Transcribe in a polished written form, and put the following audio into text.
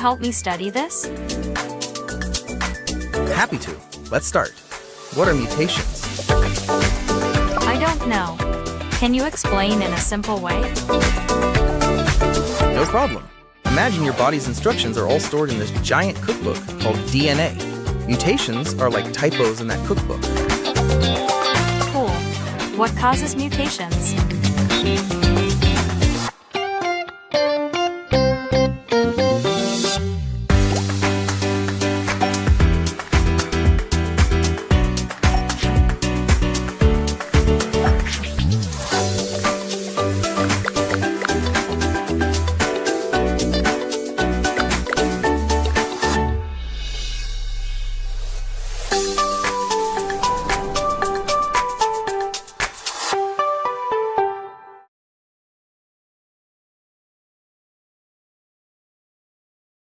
help me study this? Happy to. Let's start. What are mutations? I don't know. Can you explain in a simple way? No problem. Imagine your body's instructions are all stored in this giant cookbook called DNA. Mutations are like typos in that cookbook. Cool. What causes mutations?